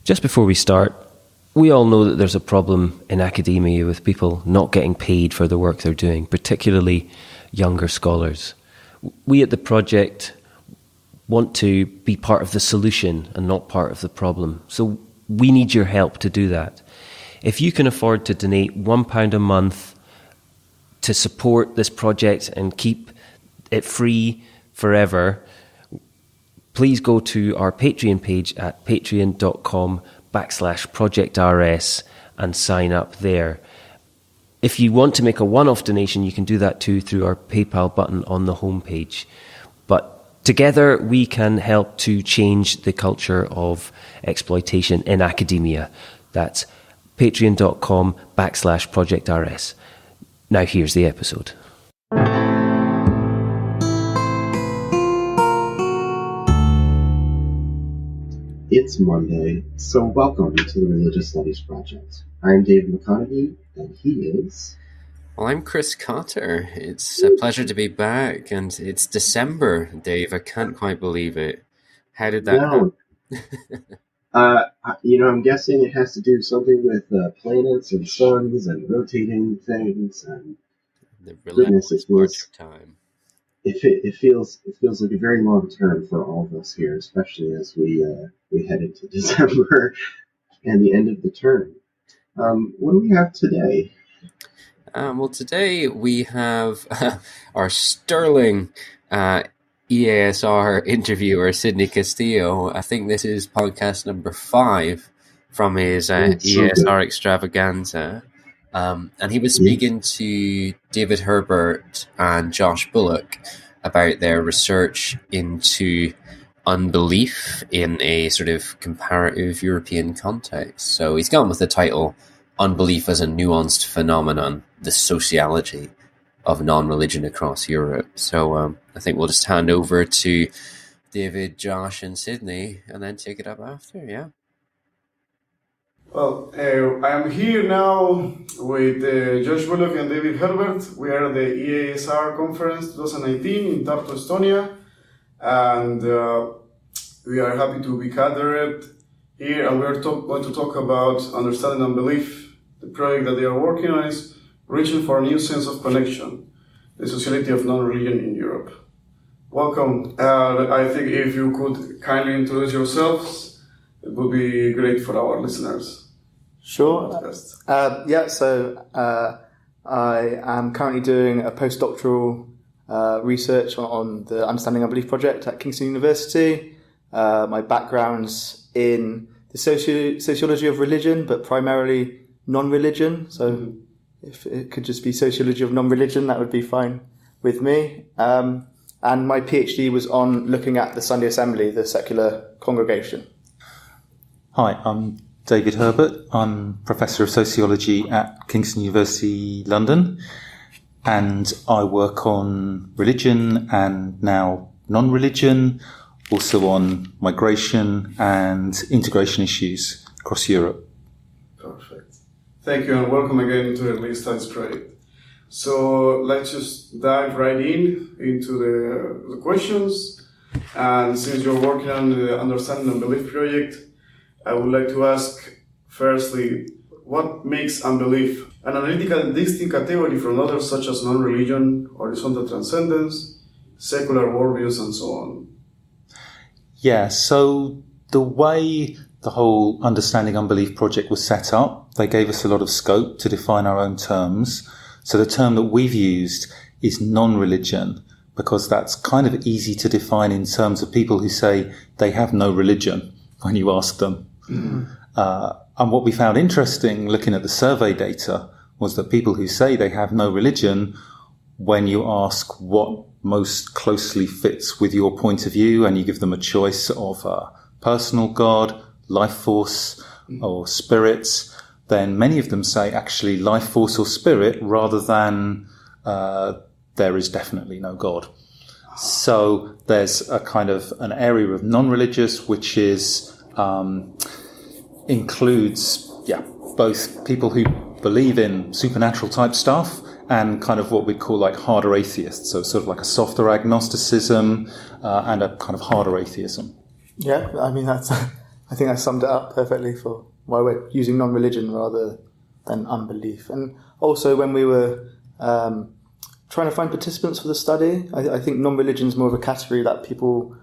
Just before we start, we all know that there's a problem in academia with people not getting paid for the work they're doing, particularly younger scholars. We at the project want to be part of the solution and not part of the problem. So we need your help to do that. If you can afford to donate £1 a month to support this project and keep it free forever, please go to our Patreon page at patreon.com/projectrs and sign up there. If you want to make a one-off donation, you can do that too through our PayPal button on the homepage. But together we can help to change the culture of exploitation in academia. That's patreon.com/projectrs. Now here's the episode. It's Monday, so welcome to the Religious Studies Project. I'm Dave McConaughey, and he is... Well, I'm Chris Cotter. It's a pleasure to be back, and it's December, Dave. I can't quite believe it. How did that happen? I'm guessing it has to do something with planets and suns and rotating things, and the relentless march of time. It feels like a very long term for all of us here, especially as we head into December and the end of the term. What do we have today? Well, today we have our sterling EASR interviewer, Sidney Castillo. I think this is podcast number 5 from his EASR extravaganza. And he was speaking to David Herbert and Josh Bullock about their research into unbelief in a sort of comparative European context. So he's gone with the title, Unbelief as a Nuanced Phenomenon, the Sociality of Non-Religion Across Europe. So I think we'll just hand over to David, Josh, and Sidney, and then take it up after, yeah? Well, I'm here now with Josh Bullock and David Herbert. We are at the EASR conference 2019 in Tartu, Estonia, and we are happy to be gathered here, and we are going to talk about understanding unbelief. The project that they are working on is reaching for a new sense of connection, the sociality of non-religion in Europe. Welcome. I think if you could kindly introduce yourselves, it would be great for our listeners. Sure. I am currently doing a postdoctoral research on the Understanding Unbelief project at Kingston University. My background's in the sociology of religion, but primarily non-religion. So if it could just be sociology of non-religion, that would be fine with me. And my PhD was on looking at the Sunday Assembly, the secular congregation. Hi, I'm David Herbert. I'm Professor of Sociology at Kingston University, London, and I work on religion and now non-religion, also on migration and integration issues across Europe. Perfect. Thank you, and welcome again to the Religious Studies Project. So let's just dive right into the questions. And since you're working on the Understanding Unbelief project, I would like to ask, firstly, what makes unbelief an analytical distinct category from others such as non-religion, horizontal transcendence, secular worldviews, and so on? Yeah, so the way the whole Understanding Unbelief project was set up, they gave us a lot of scope to define our own terms. So the term that we've used is non-religion, because that's kind of easy to define in terms of people who say they have no religion when you ask them. Mm-hmm. And what we found interesting looking at the survey data was that people who say they have no religion, when you ask what most closely fits with your point of view and you give them a choice of personal God, life force, or spirits, then many of them say actually life force or spirit rather than there is definitely no God. So there's a kind of an area of non-religious which is includes both people who believe in supernatural type stuff and kind of what we'd call like harder atheists. So sort of like a softer agnosticism and a kind of harder atheism. Yeah, I mean that's I think I summed it up perfectly for why we're using non-religion rather than unbelief. And also when we were trying to find participants for the study, I think non-religion is more of a category that people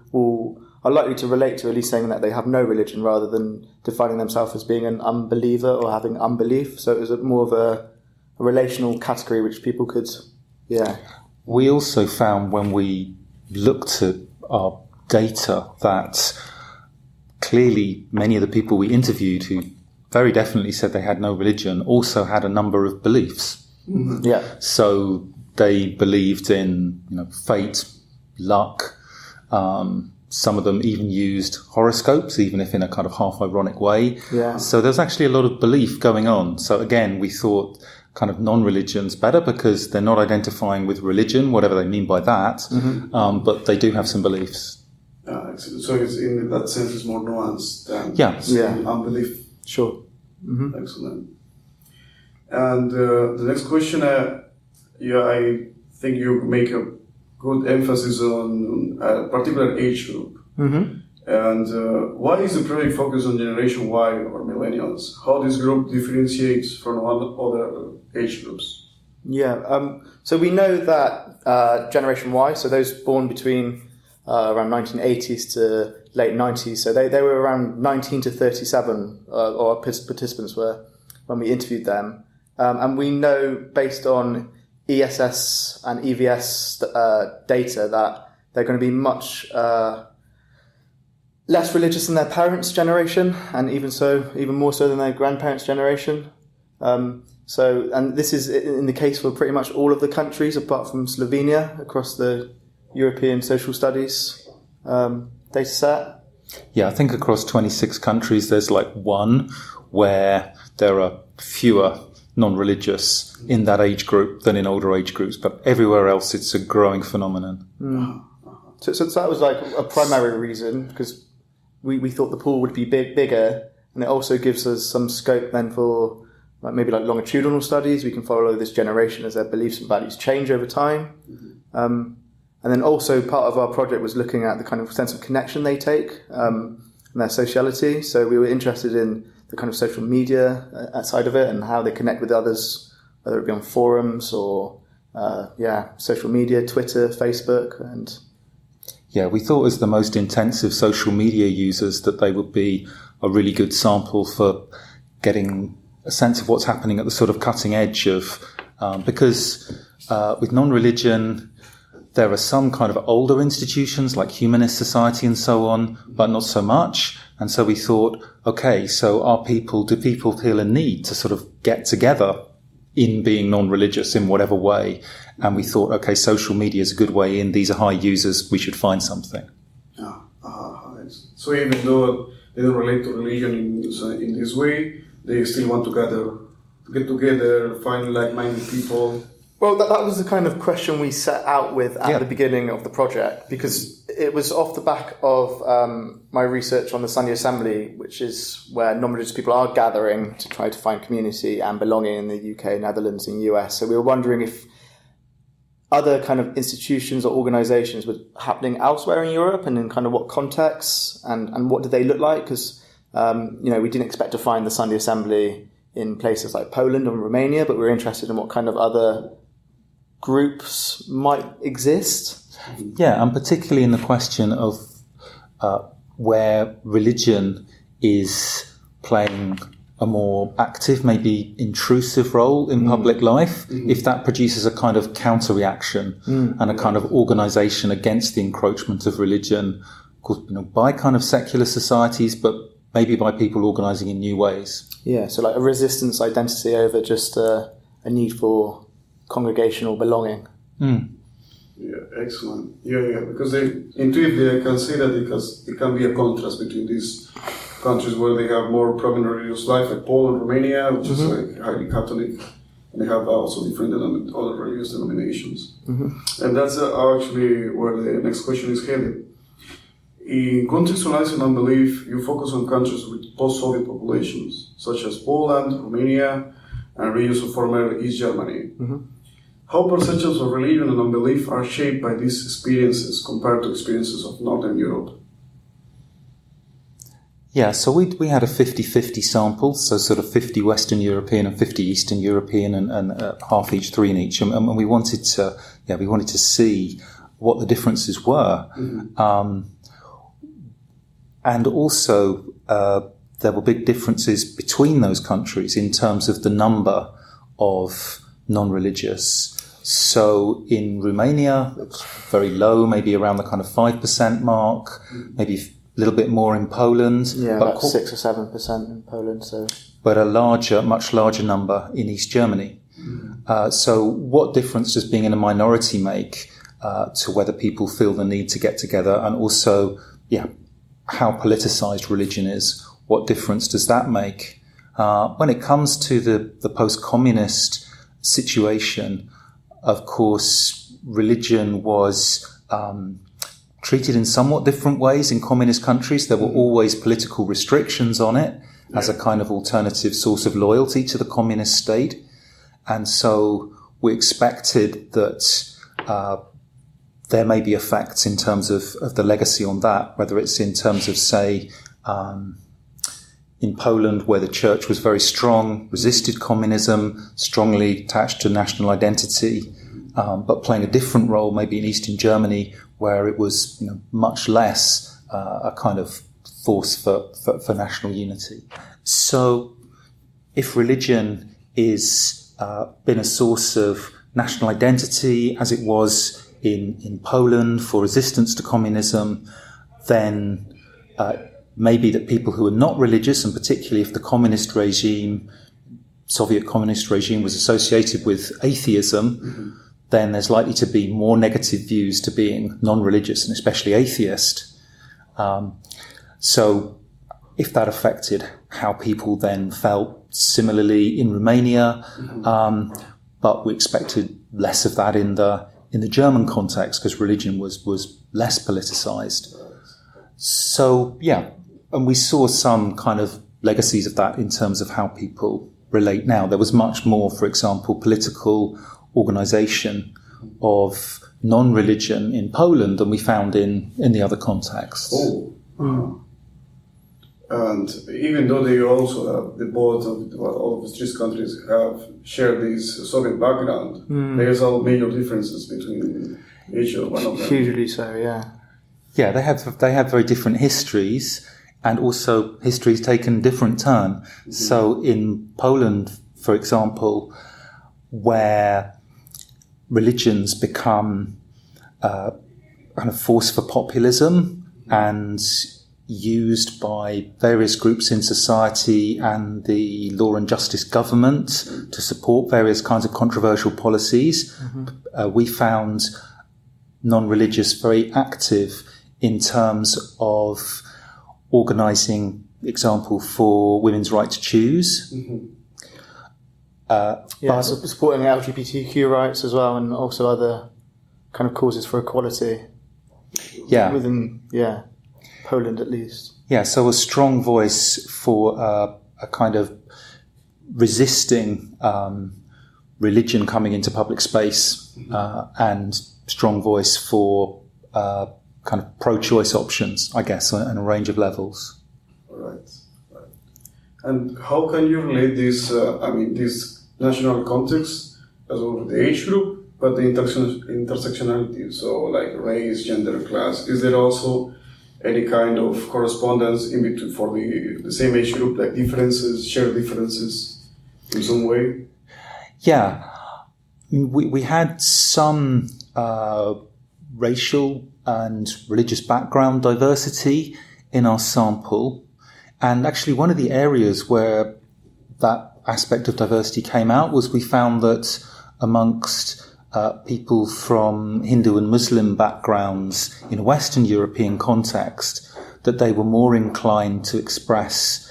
are likely to relate to, at least saying that they have no religion rather than defining themselves as being an unbeliever or having unbelief. So it was more of a relational category which people could, We also found when we looked at our data that clearly many of the people we interviewed who very definitely said they had no religion also had a number of beliefs. Mm-hmm. Yeah. So they believed in fate, luck. Some of them even used horoscopes, even if in a kind of half ironic way. Yeah. So there's actually a lot of belief going on. So again, we thought kind of non-religion's better because they're not identifying with religion, whatever they mean by that, Mm-hmm. but they do have some beliefs. Excellent. So it's, in that sense, it's more nuanced than unbelief. Sure. Mm-hmm. Excellent. And the next question, I think you make a good emphasis on a particular age group. Mm-hmm. And why is the project focused on Generation Y or Millennials? How this group differentiates from other age groups? Yeah, so we know that Generation Y, so those born between around 1980s to late 90s, so they were around 19 to 37, or participants were when we interviewed them. And we know based on ESS and EVS data that they're going to be much less religious than their parents' generation, and even more so than their grandparents' generation. And this is in the case for pretty much all of the countries apart from Slovenia across the European Social Studies data set. Yeah, I think across 26 countries there's like one where there are fewer non-religious in that age group than in older age groups, but everywhere else it's a growing phenomenon. Mm. So that was like a primary reason, because we thought the pool would be bigger, and it also gives us some scope then for maybe longitudinal studies. We can follow this generation as their beliefs and values change over time. And then also part of our project was looking at the kind of sense of connection they take and their sociality. So we were interested in the kind of social media side of it and how they connect with others, whether it be on forums or social media, Twitter, Facebook, and we thought as the most intensive social media users that they would be a really good sample for getting a sense of what's happening at the sort of cutting edge of because with non-religion there are some kind of older institutions like humanist society and so on, but not so much. And so we thought, okay, so do people feel a need to sort of get together in being non-religious in whatever way? And we thought, okay, social media is a good way in. These are high users. We should find something. So even though they don't relate to religion in this way, they still want to get together, find like-minded people. Well, that was the kind of question we set out with at the beginning of the project, because it was off the back of my research on the Sunday Assembly, which is where non-religious people are gathering to try to find community and belonging in the UK, Netherlands and US. So we were wondering if other kind of institutions or organisations were happening elsewhere in Europe, and in kind of what contexts, and what did they look like? Because, we didn't expect to find the Sunday Assembly in places like Poland and Romania, but we were interested in what kind of other groups might exist. Yeah, and particularly in the question of where religion is playing a more active, maybe intrusive role in public life, if that produces a kind of counter-reaction and a kind of organisation against the encroachment of religion, by kind of secular societies, but maybe by people organising in new ways. Yeah, so like a resistance identity over just a need for congregational belonging. Yeah, excellent. Yeah, because intuitively I can say that because it can be a contrast between these countries where they have more prominent religious life, like Poland, Romania, which is like highly Catholic, and they have also different other religious denominations. And that's actually where the next question is headed. In contextualizing unbelief, you focus on countries with post-Soviet populations, such as Poland, Romania, and regions of former East Germany. How perceptions of religion and unbelief are shaped by these experiences compared to experiences of Northern Europe? Yeah, so we had a 50-50 sample, so sort of 50 Western European and 50 Eastern European, and half each, 3 in each, and we wanted to see what the differences were, and also there were big differences between those countries in terms of the number of non-religious. So in Romania, it's very low, maybe around the kind of 5% mark, maybe a little bit more in Poland. Yeah, about 6 or 7% in Poland. So, but much larger number in East Germany. So what difference does being in a minority make to whether people feel the need to get together, and also, how politicized religion is? What difference does that make? When it comes to the post-communist situation, of course, religion was treated in somewhat different ways in communist countries. There were always political restrictions on it as a kind of alternative source of loyalty to the communist state. And so we expected that there may be effects in terms of the legacy on that, whether it's in terms of, say, in Poland, where the church was very strong, resisted communism, strongly attached to national identity, but playing a different role maybe in Eastern Germany, where it was much less a kind of force for national unity. So if religion is been a source of national identity, as it was in Poland for resistance to communism, then maybe that people who are not religious, and particularly if the Soviet communist regime was associated with atheism, then there's likely to be more negative views to being non-religious, and especially atheist. So if that affected how people then felt similarly in Romania, but we expected less of that in the German context, because religion was less politicized. So, and we saw some kind of legacies of that in terms of how people relate now. There was much more, for example, political organization of non-religion in Poland than we found in the other contexts. And even though they also have, the both of all of these countries have shared this Soviet background, there's all major differences between each one of them. Hugely so, yeah. Yeah, they have very different histories, and also histories taken different turn. So in Poland, for example, where religions become kind of force for populism and used by various groups in society and the law and justice government to support various kinds of controversial policies, we found non-religious very active in terms of organising, example, for women's right to choose. Supporting LGBTQ rights as well, and also other kind of causes for equality. Yeah. Within, Poland at least. Yeah, so a strong voice for a kind of resisting religion coming into public space, and strong voice for kind of pro-choice options, I guess, on a range of levels. Right. And how can you relate this, this national context as well the age group, but the intersectionality, so like race, gender, class, is there also any kind of correspondence in between for the same age group, like shared differences in some way? Yeah. We had some racial and religious background diversity in our sample. And actually one of the areas where that aspect of diversity came out was we found that amongst people from Hindu and Muslim backgrounds in a Western European context, that they were more inclined to express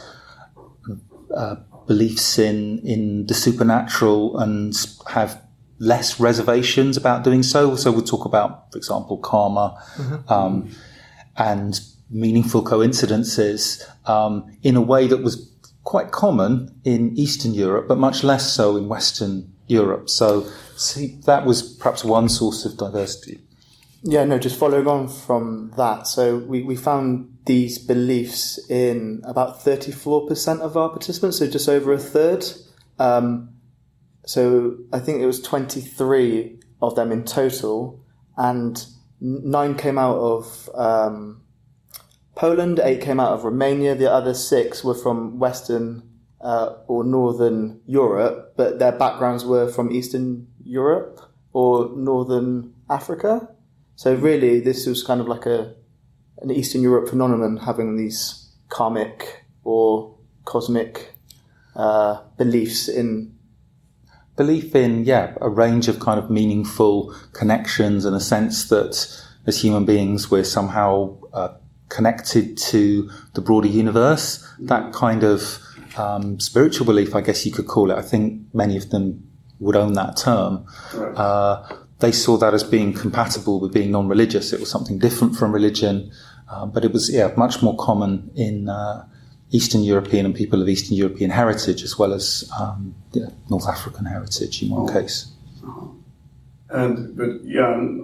beliefs in the supernatural and have less reservations about doing so. So we'll talk about, for example, karma and meaningful coincidences in a way that was quite common in Eastern Europe, but much less so in Western Europe. So see, that was perhaps one source of diversity. Yeah, no, just following on from that. So we found these beliefs in about 34% of our participants, so just over a third. So I think it was 23 of them in total, and 9 came out of Poland, 8 came out of Romania, the other 6 were from Western or Northern Europe, but their backgrounds were from Eastern Europe or Northern Africa. So really, this was kind of like an Eastern Europe phenomenon, having these karmic or cosmic belief in, a range of kind of meaningful connections, and a sense that as human beings we're somehow connected to the broader universe. That kind of spiritual belief, I guess you could call it. I think many of them would own that term. Right. They saw that as being compatible with being non-religious. It was something different from religion, but it was much more common in Eastern European and people of Eastern European heritage, as well as North African heritage in one case. And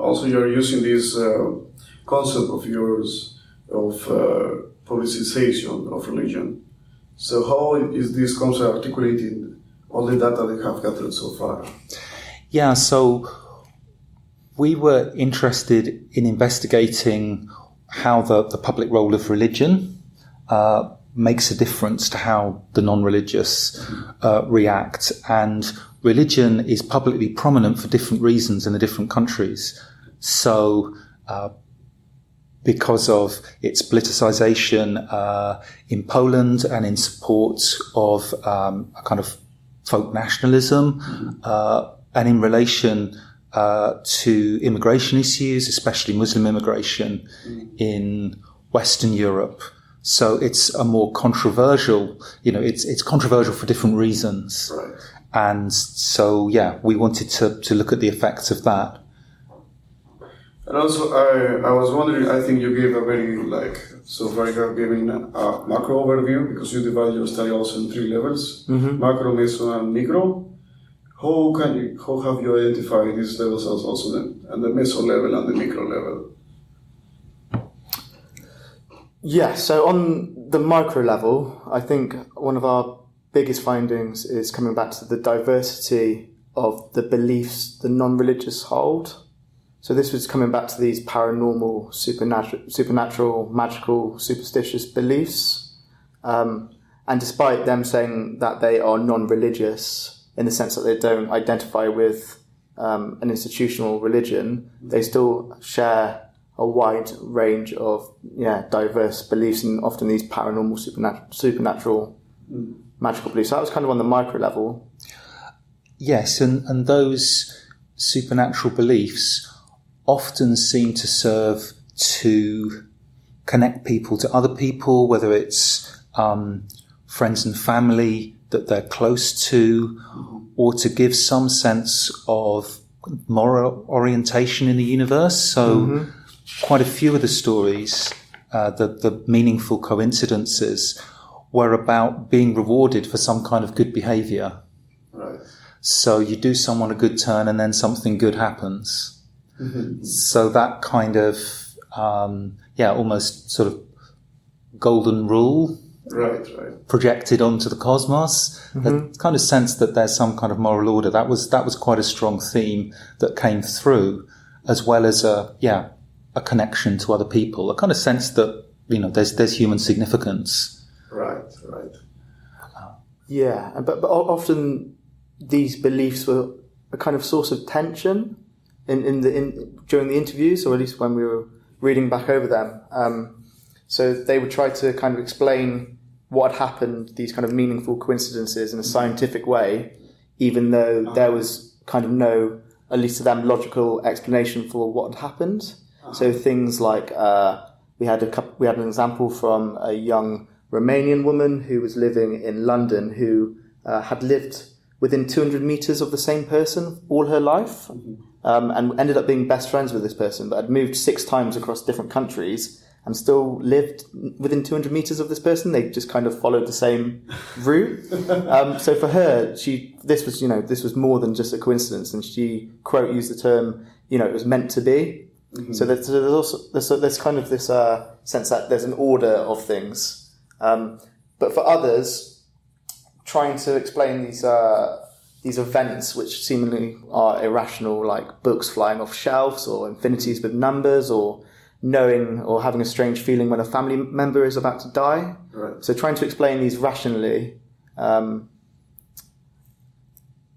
also you're using this concept of yours of politicization of religion. So how is this concept articulated in all the data they have gathered so far? Yeah, so we were interested in investigating how the public role of religion makes a difference to how the non-religious react. And religion is publicly prominent for different reasons in the different countries. So because of its politicization in Poland and in support of a kind of folk nationalism, and in relation to immigration issues, especially Muslim immigration in Western Europe. So it's a more controversial, it's controversial for different reasons. Right. And so, we wanted to look at the effects of that. And also, I was wondering, I think you gave a very, so far you have given a macro overview, because you divide your study also in 3 levels, macro, meso, and micro. How have you identified these levels as also and the meso level and the micro level? Yeah, so on the micro level, I think one of our biggest findings is coming back to the diversity of the beliefs the non-religious hold. So this was coming back to these paranormal, supernatural, magical, superstitious beliefs. And despite them saying that they are non-religious, in the sense that they don't identify with an institutional religion, they still share a wide range of diverse beliefs, and often these paranormal, supernatural, magical beliefs. So that was kind of on the micro level. Yes, and those supernatural beliefs often seem to serve to connect people to other people, whether it's friends and family that they're close to, or to give some sense of moral orientation in the universe. So quite a few of the stories, the meaningful coincidences, were about being rewarded for some kind of good behavior. Right. So you do someone a good turn and then something good happens. So that kind of, almost sort of golden rule right. projected onto the cosmos. The kind of sense that there's some kind of moral order. That was quite a strong theme that came through, as well as a connection to other people, a kind of sense that there's human significance. Right. But often these beliefs were a kind of source of tension in during the interviews, or at least when we were reading back over them. So they would try to kind of explain what had happened, these kind of meaningful coincidences, in a scientific way, even though there was kind of no, at least to them, logical explanation for what had happened. So things like we had an example from a young Romanian woman who was living in London, who had lived within 200 meters of the same person all her life, and ended up being best friends with this person, but had moved 6 times across different countries and still lived within 200 meters of this person. They just kind of followed the same route. So for her, this was more than just a coincidence, and she, quote, used the term, it was meant to be. Mm-hmm. So there's kind of this sense that there's an order of things. But for others, trying to explain these events which seemingly are irrational, like books flying off shelves or infinities with numbers, or knowing or having a strange feeling when a family member is about to die. Right. So trying to explain these rationally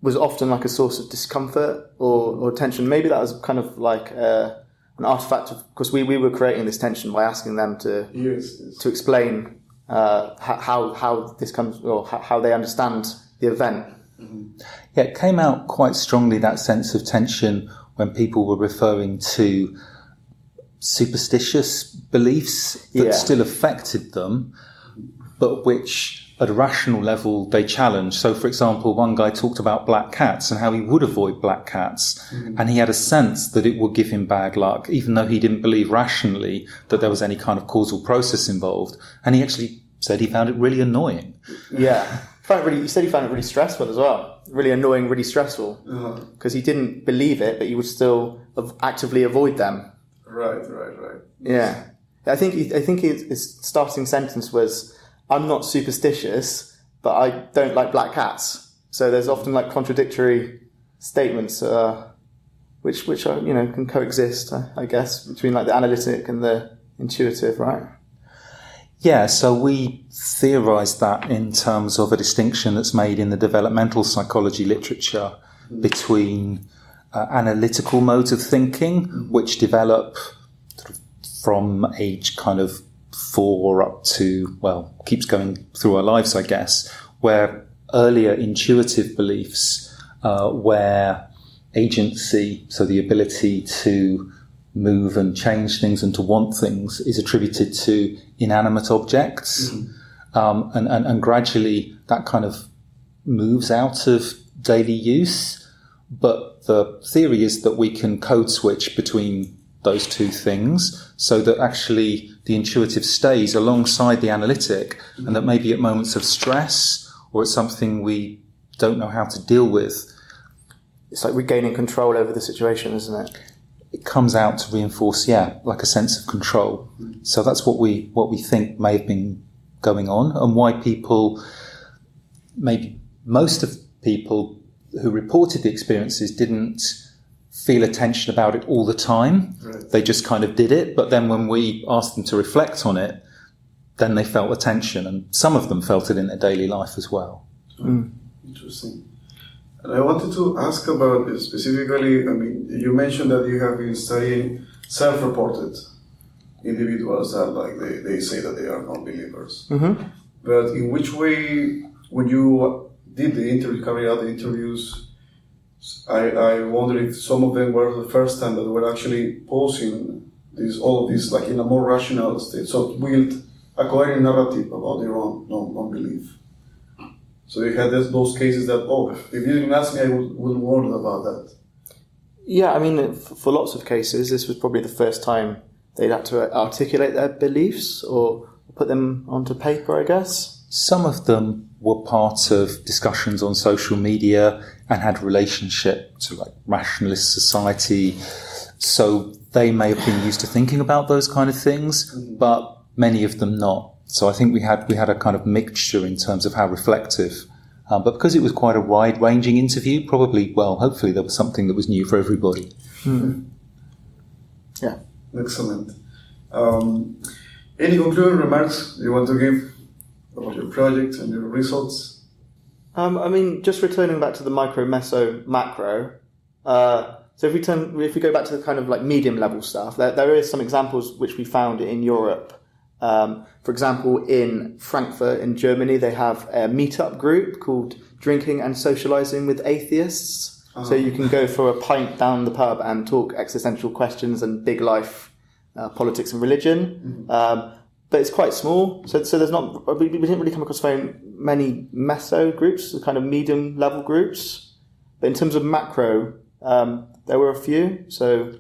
was often like a source of discomfort or tension. Maybe that was kind of like an artifact of, because we were creating this tension by asking them to to explain how this comes, or how they understand the event. Mm-hmm. Yeah, it came out quite strongly, that sense of tension, when people were referring to superstitious beliefs that still affected them, but which at a rational level they challenged. So, for example, one guy talked about black cats and how he would avoid black cats, and he had a sense that it would give him bad luck, even though he didn't believe rationally that there was any kind of causal process involved. And he actually said he found it really annoying. Yeah. He said he found it really stressful as well. Really annoying, really stressful. Because he didn't believe it, but he would still actively avoid them. Right. Yeah. I think his starting sentence was, "I'm not superstitious, but I don't like black cats." So there's often like contradictory statements, which are, can coexist, I guess, between like the analytic and the intuitive, right? Yeah, so we theorised that in terms of a distinction that's made in the developmental psychology literature between analytical modes of thinking, which develop sort of from age kind of 4 up to, keeps going through our lives, I guess, where earlier intuitive beliefs, where agency, so the ability to move and change things and to want things, is attributed to inanimate objects. And gradually that kind of moves out of daily use. But the theory is that we can code switch between those two things so that actually the intuitive stays alongside the analytic, and that maybe at moments of stress or it's something we don't know how to deal with, it's like regaining control over the situation, isn't it? It comes out to reinforce, like a sense of control. So that's what we think may have been going on, and why people, maybe most of people who reported the experiences, didn't feel a tension about it all the time. Right. They just kind of did it, but then when we asked them to reflect on it, then they felt a tension, and some of them felt it in their daily life as well. Interesting. And I wanted to ask about this specifically. You mentioned that you have been studying self-reported individuals that they say that they are non-believers. But in which way, when you did carried out the interviews, I wonder if some of them were the first time that were actually posing all of this like in a more rational state, so build a coherent narrative about their own non-belief. So you had those cases that, if you didn't ask me, I wouldn't worry about that. Yeah, for lots of cases, this was probably the first time they'd had to articulate their beliefs or put them onto paper, I guess. Some of them were part of discussions on social media and had relationship to like rationalist society. So they may have been used to thinking about those kind of things, but many of them not. So I think we had a kind of mixture in terms of how reflective. But because it was quite a wide-ranging interview, hopefully there was something that was new for everybody. Yeah. Excellent. Any concluding remarks you want to give about your project and your results? Just returning back to the micro, meso, macro. So if we go back to the kind of like medium level stuff, there is some examples which we found in Europe. For example, in Frankfurt in Germany, they have a meetup group called Drinking and Socializing with Atheists. So you can go for a pint down the pub and talk existential questions and big life, politics and religion. But it's quite small. So there's not, we didn't really come across very many meso groups, the kind of medium level groups. But in terms of macro, there were a few. So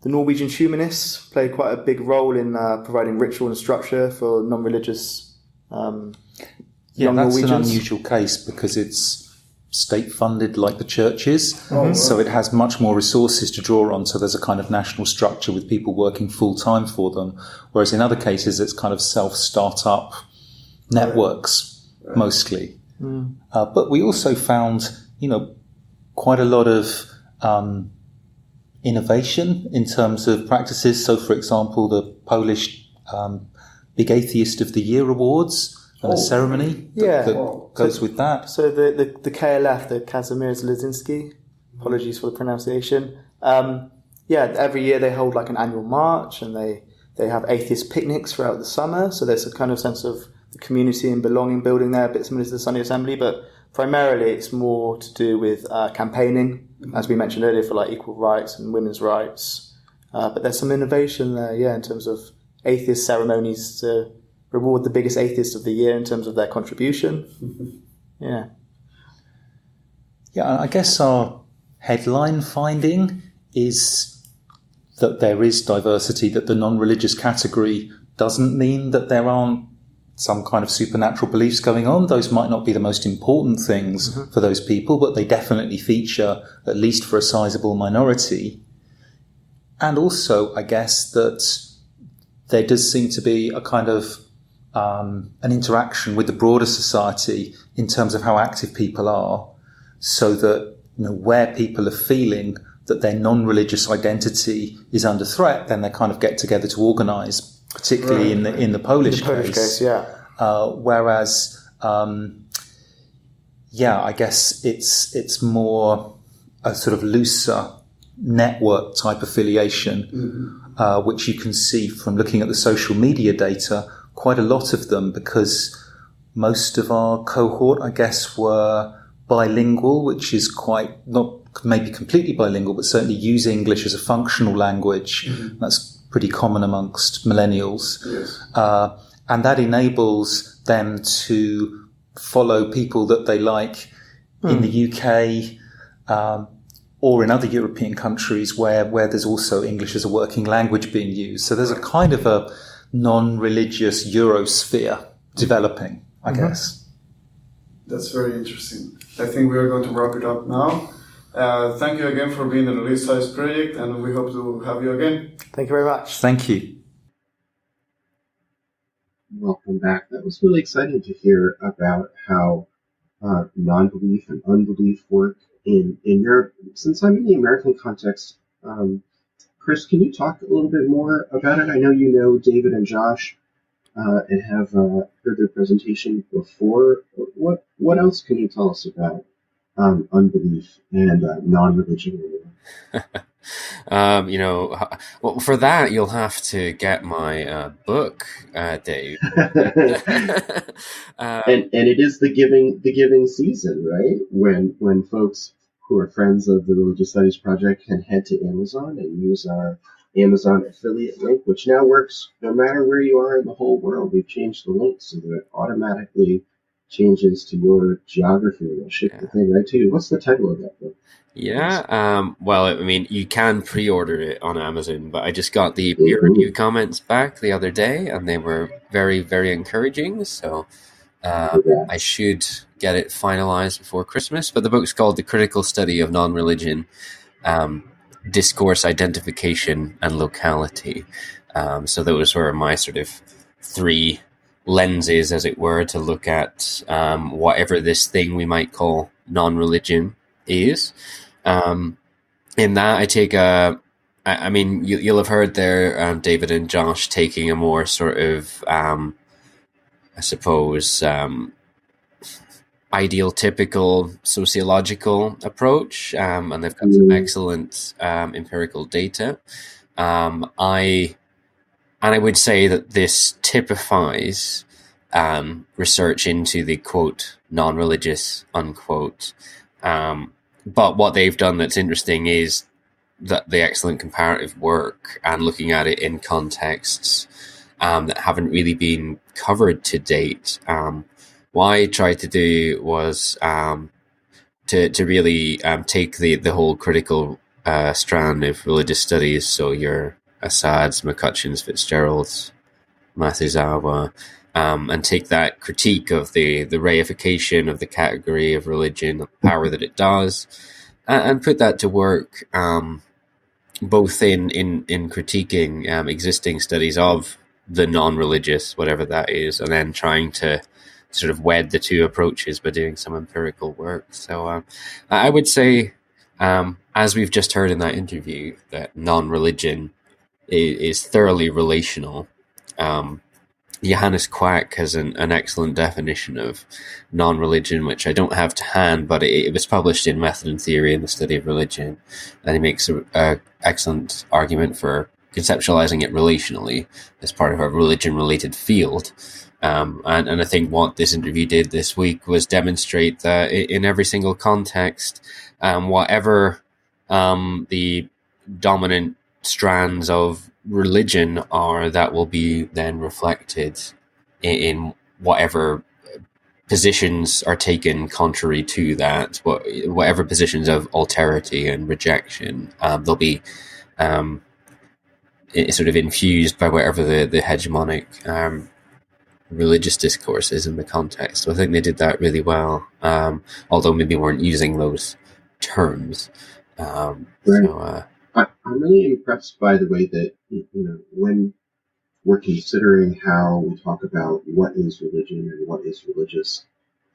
the Norwegian humanists played quite a big role in providing ritual and structure for non-religious young that's Norwegians. an unusual case because it's state-funded like the church is. So it has much more resources to draw on. So there's a kind of national structure with people working full-time for them. Whereas in other cases, it's kind of self-startup networks, mostly. But we also found, quite a lot of innovation in terms of practices. So, for example, the Polish Big Atheist of the Year Awards and a ceremony that goes with that. So the KLF, the Kazimierz Leszczynski, apologies for the pronunciation. Every year they hold like an annual march, and they have atheist picnics throughout the summer. So there's a kind of sense of the community and belonging building there, a bit similar to the Sunday Assembly, but primarily it's more to do with campaigning, as we mentioned earlier, for like equal rights and women's rights. But there's some innovation there, in terms of atheist ceremonies to reward the biggest atheist of the year in terms of their contribution. Yeah, I guess our headline finding is that there is diversity, that the non-religious category doesn't mean that there aren't some kind of supernatural beliefs going on. Those might not be the most important things for those people, but they definitely feature, at least for a sizable minority. And also, I guess, that there does seem to be a kind of an interaction with the broader society in terms of how active people are, so that where people are feeling that their non-religious identity is under threat, then they kind of get together to organise, particularly in the Polish case. Whereas, I guess it's more a sort of looser network type affiliation, which you can see from looking at the social media data. Quite a lot of them, because most of our cohort, I guess, were bilingual, which is quite, not maybe completely bilingual, but certainly use English as a functional language. That's pretty common amongst millennials. And that enables them to follow people that they like in the UK or in other European countries where there's also English as a working language being used. So there's a kind of a non-religious Eurosphere developing, I guess. That's very interesting. I think we are going to wrap it up now. Thank you again for being the Release Size Project, and we hope to have you again. Thank you very much. Thank you. Welcome back. That was really exciting to hear about how non-belief and unbelief work in Europe. Since I'm in the American context, Chris, can you talk a little bit more about it? I know you know David and Josh and have heard their presentation before. What else can you tell us about unbelief and non-religion? Well, for that you'll have to get my book, Dave. And it is the giving season, right? When folks who are friends of the Religious Studies Project can head to Amazon and use our Amazon affiliate link, which now works no matter where you are in the whole world. We've changed the link so that it automatically changes to your geography and it'll ship the thing right to you. What's the title of that book? Well, I mean, you can pre-order it on Amazon, but I just got the peer review comments back the other day, and they were very, very encouraging. So I should get it finalized before Christmas. But the book's called The Critical Study of Non-Religion, Discourse, Identification, and Locality. So those were my sort of three lenses, as it were, to look at whatever this thing we might call non-religion is. In that, I take you'll have heard there, David and Josh taking a more sort of, ideal, typical sociological approach, and they've got some excellent empirical data. I would say that this typifies research into the quote non-religious unquote. But what they've done that's interesting is that the excellent comparative work and looking at it in contexts that haven't really been covered to date. What I tried to do was to really take the whole critical strand of religious studies, so your Assads, McCutcheons, Fitzgeralds, Matuzawa, and take that critique of the reification of the category of religion, the power that it does, and put that to work, both in critiquing existing studies of the non-religious, whatever that is, and then trying to sort of wed the two approaches by doing some empirical work. So I would say, as we've just heard in that interview, that non-religion is thoroughly relational. Johannes Quack has an excellent definition of non-religion, which I don't have to hand, but it was published in Method and Theory in the Study of Religion, and he makes an excellent argument for conceptualizing it relationally as part of a religion-related field. And I think what this interview did this week was demonstrate that in every single context, whatever the dominant strands of religion are, that will be then reflected in whatever positions are taken contrary to that, whatever positions of alterity and rejection, they'll be sort of infused by whatever the hegemonic religious discourse is in the context. So I think they did that really well, although maybe weren't using those terms. Right. So, I'm really impressed by the way that, when we're considering how we talk about what is religion and what is religious,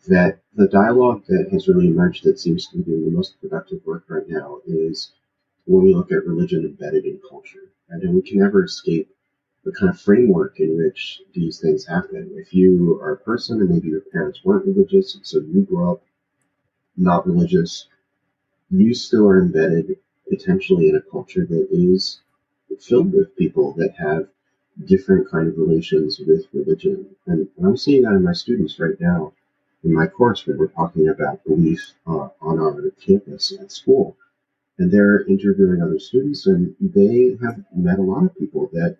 that the dialogue that has really emerged that seems to be doing the most productive work right now is when we look at religion embedded in culture. And we can never escape the kind of framework in which these things happen. If you are a person and maybe your parents weren't religious, and so you grew up not religious, you still are embedded potentially in a culture that is filled with people that have different kind of relations with religion. And I'm seeing that in my students right now in my course where we're talking about belief on our campus at school. And they're interviewing other students, and they have met a lot of people that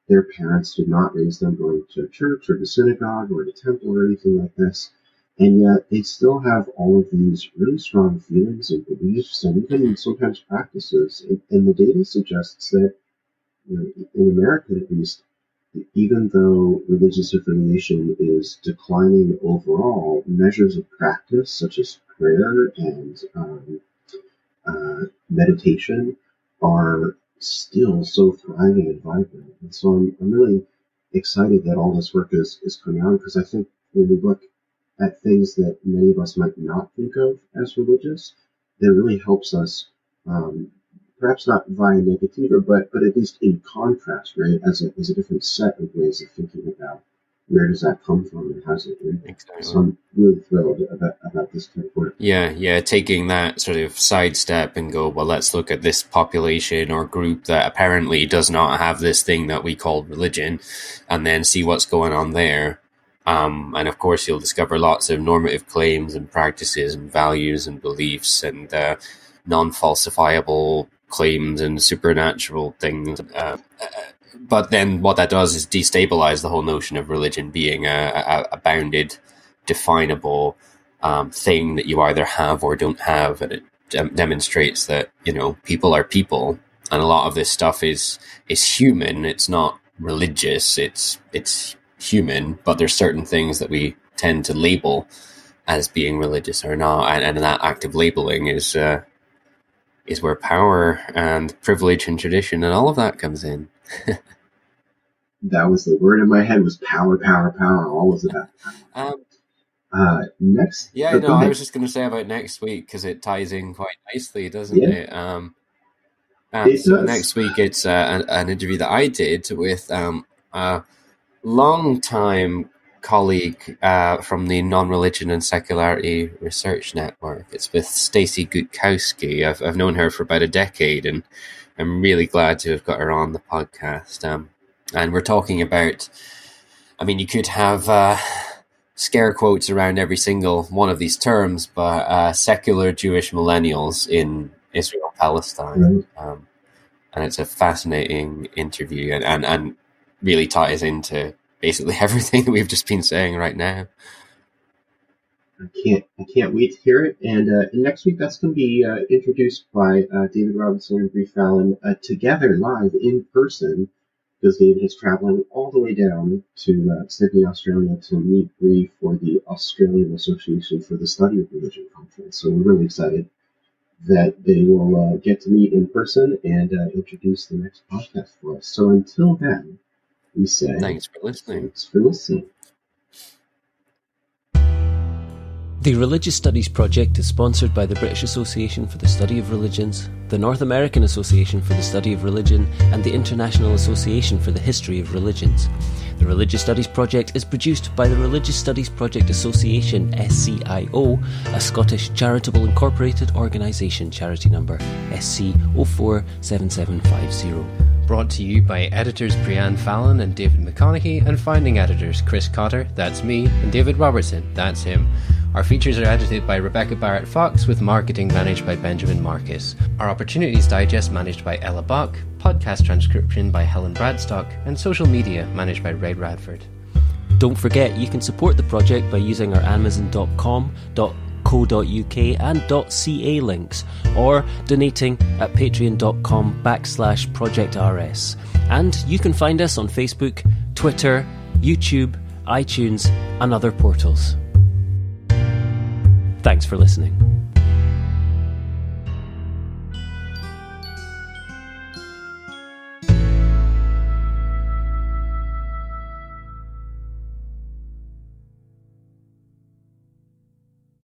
their parents did not raise them going to church or to synagogue or to temple or anything like this. And yet they still have all of these really strong feelings and beliefs and even sometimes practices. And the data suggests that, in America at least, even though religious affiliation is declining overall, measures of practice such as prayer and meditation are still so thriving and vibrant. And so I'm really excited that all this work is coming out, because I think when we look at things that many of us might not think of as religious, that really helps us, perhaps not via negativa, but at least in contrast, right, as a different set of ways of thinking about where does that come from and how's it doing. Exactly. So I'm really thrilled about this kind of work. Yeah, taking that sort of sidestep and go, well, let's look at this population or group that apparently does not have this thing that we call religion, and then see what's going on there. And of course, you'll discover lots of normative claims and practices and values and beliefs and non-falsifiable claims and supernatural things. But then what that does is destabilize the whole notion of religion being a bounded, definable thing that you either have or don't have. And it demonstrates that, people are people. And a lot of this stuff is human. It's not religious. It's human, but there's certain things that we tend to label as being religious or not, and that active labeling is where power and privilege and tradition and all of that comes in. That was the word in my head, was power, all was about power. Next. Yeah, I was just going to say about next week, because it ties in quite nicely, doesn't it? So does. Next week it's an interview that I did with a long-time colleague from the Non-Religion and Secularity Research Network. It's with Stacey Gutkowski. I've known her for about a decade, and I'm really glad to have got her on the podcast. And we're talking about, you could have scare quotes around every single one of these terms, but secular Jewish millennials in Israel-Palestine. And it's a fascinating interview and really ties into basically everything that we've just been saying right now. I can't wait to hear it. And next week, that's going to be introduced by David Robinson and Bree Fallon together live in person because David is traveling all the way down to Sydney, Australia to meet Bree for the Australian Association for the Study of Religion conference. So we're really excited that they will get to meet in person and introduce the next podcast for us. So until then, we say... Thanks for listening. Thanks for listening. The Religious Studies Project is sponsored by the British Association for the Study of Religions, the North American Association for the Study of Religion, and the International Association for the History of Religions. The Religious Studies Project is produced by the Religious Studies Project Association, SCIO, a Scottish charitable incorporated organisation, charity number SC047750. Brought to you by editors Brianne Fallon and David McConaughey, and founding editors Chris Cotter, that's me, and David Robertson, that's him. Our features are edited by Rebecca Barrett-Fox, with marketing managed by Benjamin Marcus. Our Opportunities Digest managed by Ella Buck, podcast transcription by Helen Bradstock, and social media managed by Ray Radford. Don't forget, you can support the project by using our amazon.com.co.uk and .ca links, or donating at patreon.com/projectrs. And you can find us on Facebook, Twitter, YouTube, iTunes, and other portals. Thanks for listening.